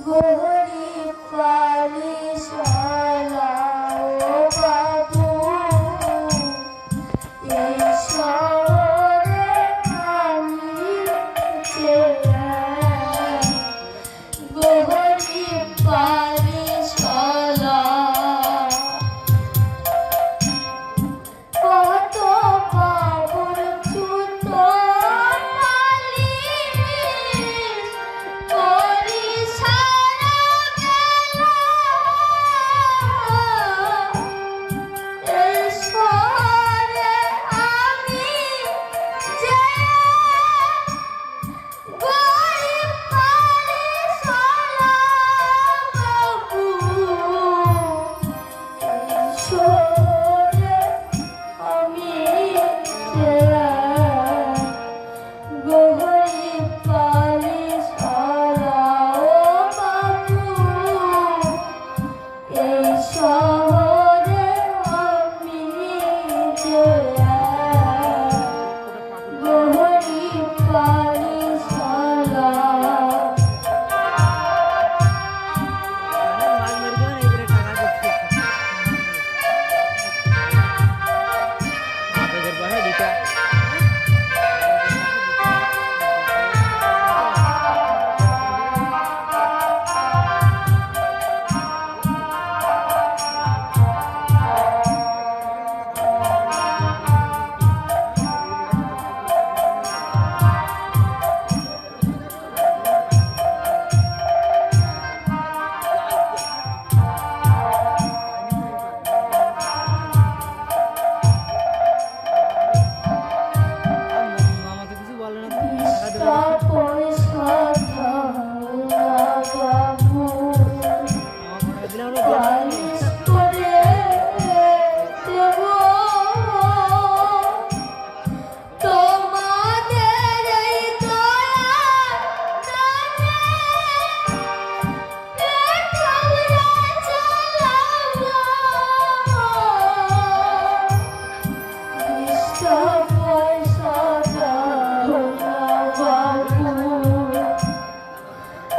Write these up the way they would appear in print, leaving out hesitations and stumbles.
গরিব পালিশওয়ালা ও বাবু, এই শহরে আমি গরিব পালিশওয়ালা। কত বাবুর ছুতো পালিশ করি সারা বেলা, এই শহরে আমি যে গরিব পালিশওয়ালা বাবু, এই শহরে আমি যে গরিব পালিশওয়ালা ও বাবু, এই শহরে আমি যে গরিব পালিশওয়ালা। বিশটা পয়সা ধারা বাবু, পালিশ করে দেব তোমাদের এই দয়ার টানে, পেট ভরে চালাবো। বিশটা পয়সা ধারা বাবু,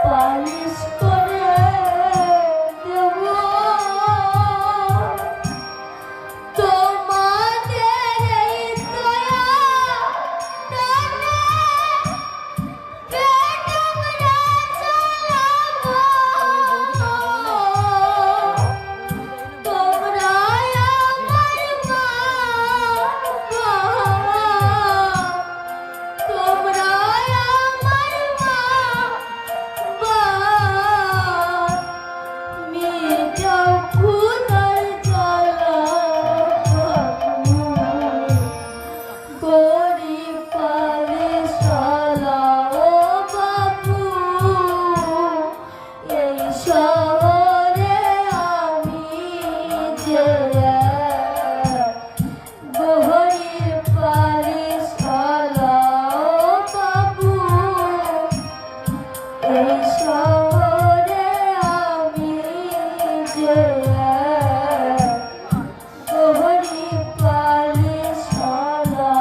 পালিশ করে দেব তোমাদের এই দয়ার টানে, পেট ভরে চালাবো। তোমরা আমার মা বাবা, তোমরা আমার মা বাবা, মেয়েটাও খুদার জ্বালা বাবু, গরিব পালিশওয়ালা ও বাবু, এই শহরে আমি যে গরিব পালিশওয়ালা ও বাবু, এই শহরে আমি যে গরিব পালিশওয়ালা।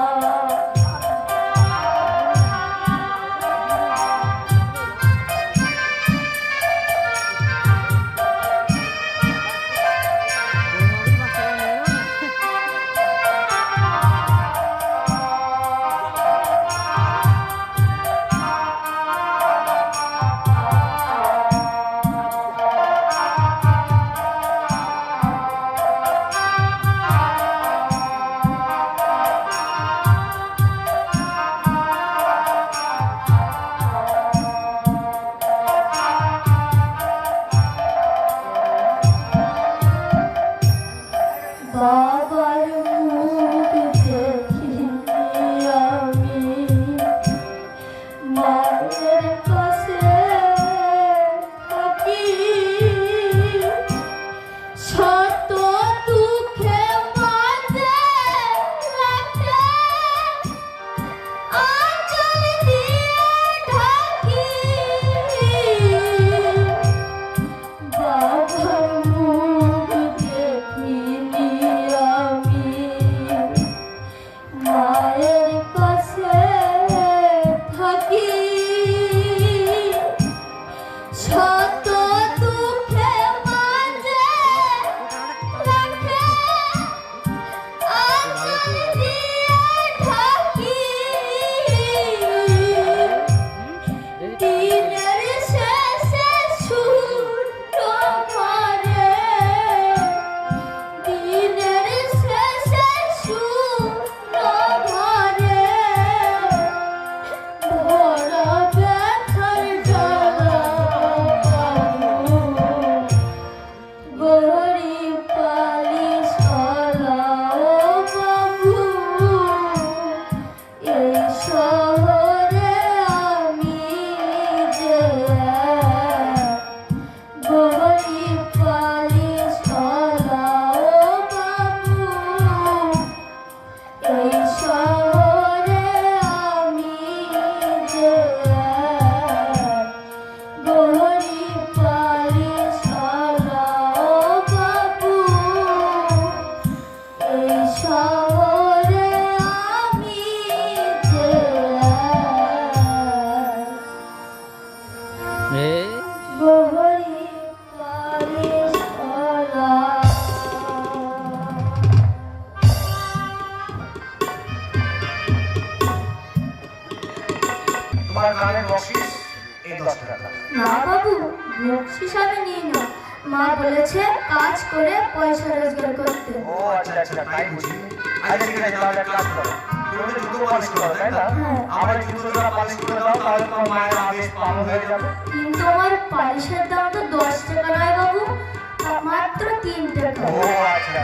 তোমার গানের বকশিস এই 10 টাকা। না বাবু, বকশিস আমি নিই না। মা বলেছে কাজ করে পয়সা রোজগার করতে। ও আচ্ছা আচ্ছা, তাই বুঝি। আচ্ছা ঠিক আছে, তাহলে এক কাজ করো, তুমি তো জুতো পালিশ করো তাই না? হ্যাঁ। আমার জুতো জোড়া পালিশ করে দাও, তাহলে তোমার মায়ের আদেশ পালন হয়ে যাবে। কিন্তু আমার পালিশের দাম তো 10 টাকা নয় বাবু, মাত্র 3 টাকা। ও আচ্ছা।